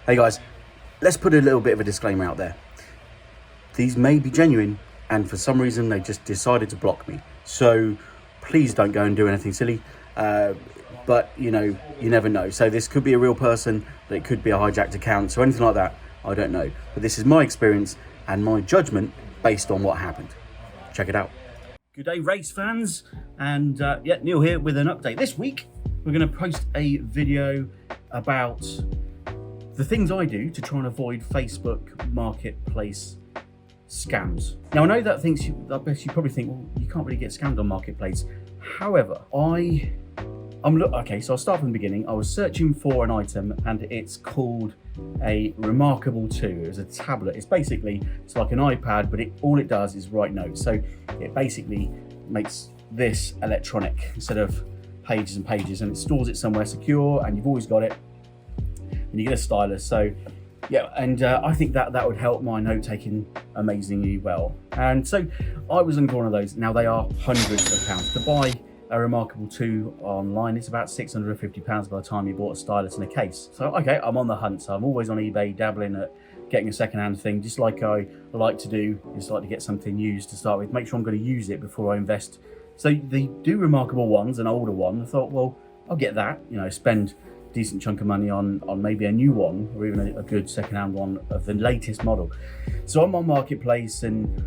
Hey guys, let's put a little bit of a disclaimer out there. These may be genuine, and for some reason they just decided to block me. So please don't go and do anything silly. But you never know. So this could be a real person, but it could be a hijacked account. So anything like that, I don't know. But this is my experience and my judgment based on what happened. Check it out. Good day, race fans, and Neil here with an update. This week we're going to post a video about the things I do to try and avoid Facebook Marketplace scams. Now I know that I bet you probably think, well, you can't really get scammed on Marketplace. However, so I'll start from the beginning. I was searching for an item and it's called a Remarkable 2. It was a tablet. It's like an iPad, but all it does is write notes. So it basically makes this electronic instead of pages and pages, and it stores it somewhere secure, and you've always got it. And you get a stylus. So yeah, and I think that would help my note taking amazingly well. And so I was looking for one of those. Now they are hundreds of pounds to buy. A Remarkable 2 online, it's about £650 by the time you bought a stylus and a case. So okay, I'm on the hunt. So I'm always on eBay dabbling at getting a second-hand thing, just like I like to do, is like to get something used to start with, make sure I'm going to use it before I invest. So they do Remarkable ones, an older one. I thought, well, I'll get that, spend a decent chunk of money on maybe a new one, or even a good second-hand one of the latest model. So I'm on Marketplace and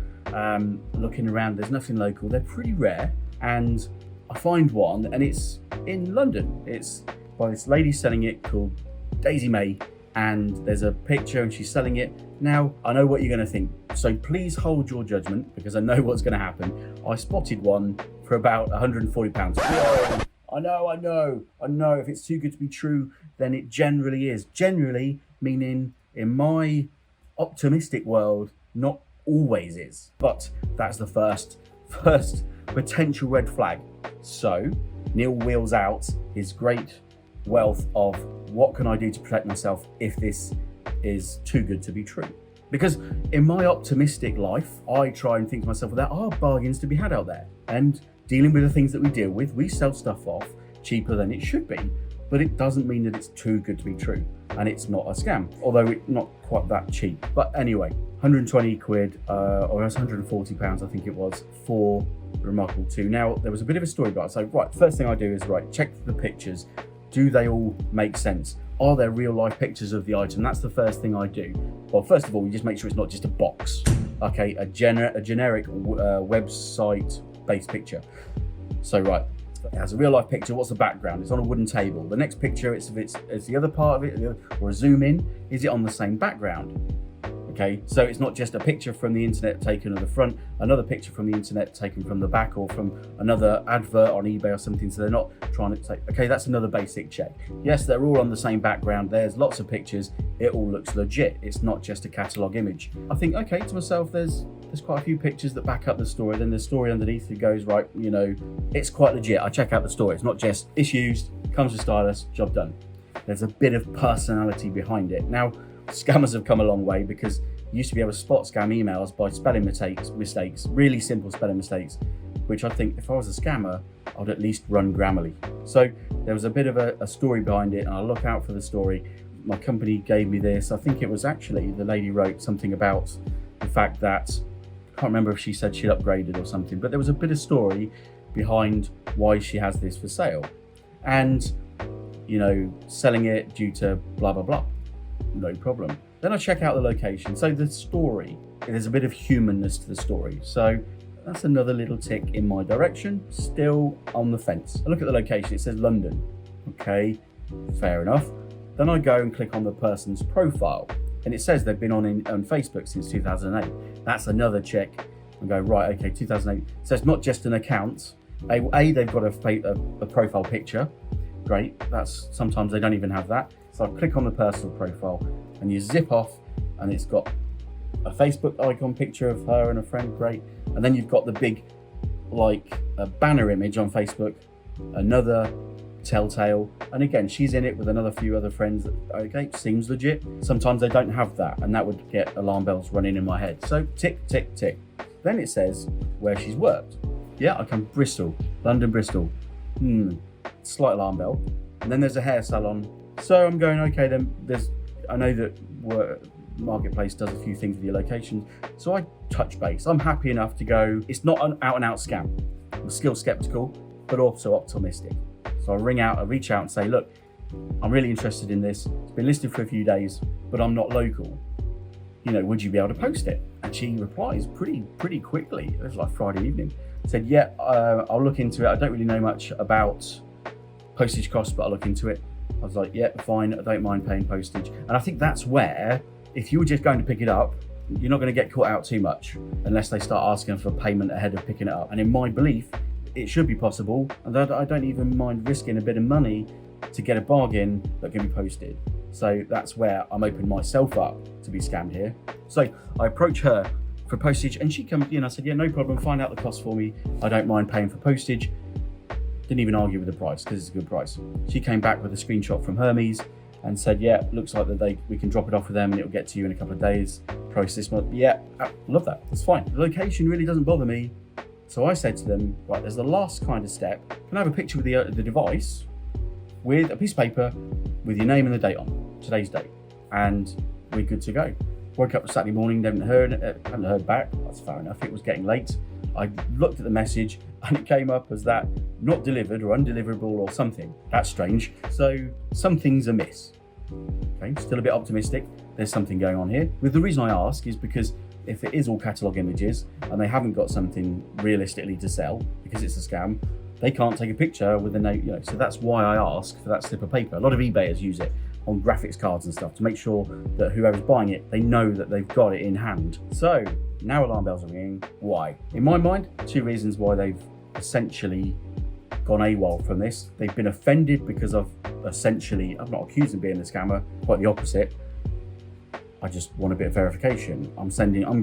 looking around. There's nothing local. They're pretty rare, and I find one, and it's in London. It's by this lady selling it called Daisy May, and there's a picture and she's selling it. Now, I know what you're going to think, so please hold your judgment, because I know what's going to happen. I spotted one for about £140. Whoa. I know. If it's too good to be true, then it generally is. Generally, meaning in my optimistic world, not always is. But that's the first potential red flag. So Neil wheels out his great wealth of what can I do to protect myself if this is too good to be true. Because in my optimistic life, I try and think to myself, there are bargains to be had out there. And dealing with the things that we deal with, we sell stuff off cheaper than it should be, but it doesn't mean that it's too good to be true. And it's not a scam, although it's not quite that cheap. But anyway, 120 quid, or else £140, I think it was, for Remarkable 2. Now, there was a bit of a story about it. So, right, first thing I do is, check the pictures. Do they all make sense? Are there real life pictures of the item? That's the first thing I do. Well, first of all, you just make sure it's not just a box. Okay, a generic website-based picture. So, right, it has a real life picture. What's the background? It's on a wooden table. The next picture, it's the other part of it, or a zoom in. Is it on the same background? Okay, so it's not just a picture from the internet taken at the front, another picture from the internet taken from the back, or from another advert on eBay or something. So they're not trying to say, okay, that's another basic check. Yes, they're all on the same background. There's lots of pictures. It all looks legit. It's not just a catalog image. I think, okay, to myself, there's quite a few pictures that back up the story. Then the story underneath it goes, right, it's quite legit. I check out the story. It's not just it's used, comes with stylus, job done. There's a bit of personality behind it. Now, scammers have come a long way, because you used to be able to spot scam emails by spelling mistakes, really simple spelling mistakes, which I think if I was a scammer, I'd at least run Grammarly. So there was a bit of a story behind it, and I look out for the story. My company gave me this. I think it was actually, the lady wrote something about the fact that, I can't remember if she said she'd upgraded or something, but there was a bit of story behind why she has this for sale. And, selling it due to blah, blah, blah. No problem. Then I check out the location. So the story, there's a bit of humanness to the story. So that's another little tick in my direction. Still on the fence. I look at the location. It says London. Okay, fair enough. Then I go and click on the person's profile, and it says they've been on Facebook since 2008. That's another check. I go, right, okay, 2008. So it's not just an account. They've got a profile picture. Great. Sometimes they don't even have that. So I click on the personal profile, and you zip off, and it's got a Facebook icon picture of her and a friend. Great. And then you've got the big, a banner image on Facebook, another telltale, and again, she's in it with another few other friends. Okay, seems legit. Sometimes they don't have that, and that would get alarm bells running in my head. So tick, tick, tick. Then it says where she's worked. Yeah, I come Bristol, London, Bristol. Slight alarm bell. And then there's a hair salon. So I'm going, okay, then there's I know that Marketplace does a few things with your locations, so I touch base. I'm happy enough to go, it's not an out and out scam. I'm still skeptical, but also optimistic. So I reach out and say, look, I'm really interested in this. It's been listed for a few days, but I'm not local. Would you be able to post it? And she replies pretty quickly. It was like Friday evening. Said, yeah, I'll look into it. I don't really know much about postage costs, but I'll look into it. I was like, yeah, fine. I don't mind paying postage. And I think that's where, if you were just going to pick it up, you're not going to get caught out too much unless they start asking for payment ahead of picking it up. And in my belief, it should be possible. And I don't even mind risking a bit of money to get a bargain that can be posted. So that's where I'm opening myself up to be scammed here. So I approach her for postage and she comes in. I said, yeah, no problem. Find out the cost for me. I don't mind paying for postage. Didn't even argue with the price because it's a good price. She came back with a screenshot from Hermes and said, yeah, looks like that we can drop it off with them and it'll get to you in a couple of days. Process month. Yeah, I love that. It's fine. The location really doesn't bother me. So I said to them, right, there's the last kind of step. Can I have a picture with the device with a piece of paper with your name and the date on, today's date, and we're good to go. Woke up Saturday morning, hadn't heard back. That's fair enough. It was getting late. I looked at the message and it came up as that not delivered or undeliverable or something. That's strange. So something's amiss. Okay, still a bit optimistic. There's something going on here. The reason I ask is because if it is all catalogue images and they haven't got something realistically to sell because it's a scam, they can't take a picture with the name, so that's why I ask for that slip of paper. A lot of eBayers use it on graphics cards and stuff to make sure that whoever's buying it, they know that they've got it in hand. So now alarm bells are ringing. Why? In my mind, 2 reasons why they've essentially gone AWOL from this. They've been offended because I'm not accused of being a scammer, quite the opposite. I just want a bit of verification. I'm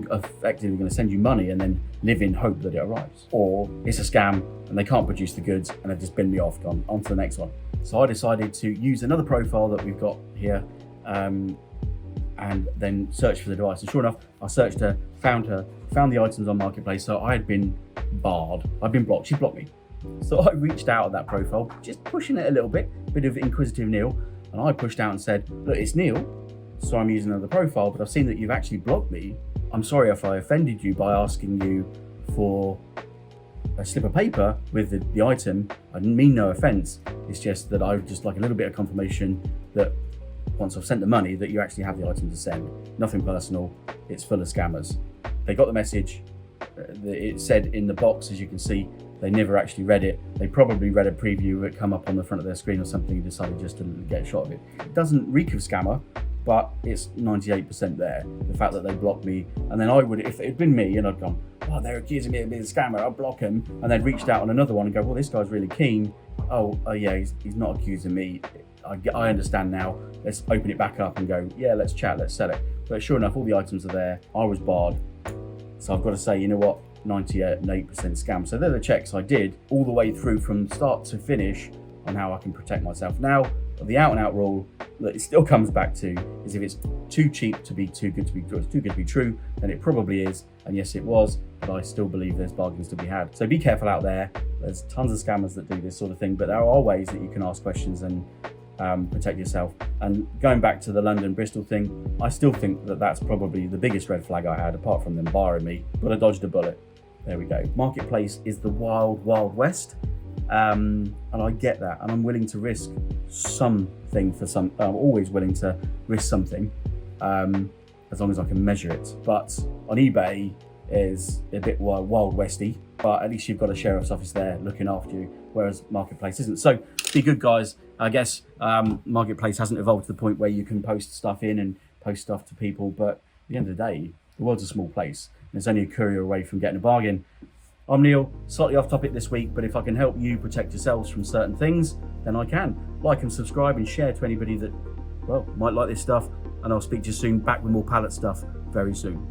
effectively going to send you money and then live in hope that it arrives. Or it's a scam and they can't produce the goods and they've just binned me off, gone on to the next one. So I decided to use another profile that we've got here and then search for the device. And sure enough, I searched her, found the items on Marketplace. So I had been barred. I'd been blocked. She blocked me. So I reached out at that profile, just pushing it a little bit of inquisitive Neil. And I pushed out and said, look, it's Neil. So I'm using another profile, but I've seen that you've actually blocked me. I'm sorry if I offended you by asking you for a slip of paper with the item. I didn't mean no offense. It's just that I would just like a little bit of confirmation that once I've sent the money that you actually have the item to send. Nothing personal. It's full of scammers. They got the message. It said in the box, as you can see, they never actually read it. They probably read a preview that come up on the front of their screen or something and decided just to get a shot of it. It doesn't reek of scammer, but it's 98% there. The fact that they blocked me, and then I would, if it had been me and I'd gone, oh, they're accusing me of being a scammer, I'll block him, and then reached out on another one and go, well, this guy's really keen. Oh yeah, he's not accusing me. I understand now. Let's open it back up and go, yeah, let's chat, let's sell it. But sure enough, all the items are there. I was barred. So I've got to say, you know what? 98% scam. So they're the checks I did all the way through from start to finish on how I can protect myself. Now, the out and out rule that it still comes back to is if it's too cheap to be too good to be true, it's too good to be true, then it probably is. And yes, it was, but I still believe there's bargains to be had. So be careful out there. There's tons of scammers that do this sort of thing, but there are ways that you can ask questions and protect yourself. And going back to the London Bristol thing, I still think that that's probably the biggest red flag I had, apart from them barring me, but I dodged a bullet. There we go. Marketplace is the wild, wild west. And I get that, and I'm willing to risk something for some. I'm always willing to risk something, as long as I can measure it. But on eBay is a bit wild westy, but at least you've got a sheriff's office there looking after you, whereas Marketplace isn't. So be good, guys. I guess Marketplace hasn't evolved to the point where you can post stuff in and post stuff to people, but at the end of the day, the world's a small place. There's only a courier away from getting a bargain. I'm Neil, slightly off topic this week, but if I can help you protect yourselves from certain things, then I can. Like and subscribe and share to anybody that, well, might like this stuff, and I'll speak to you soon, back with more pallet stuff very soon.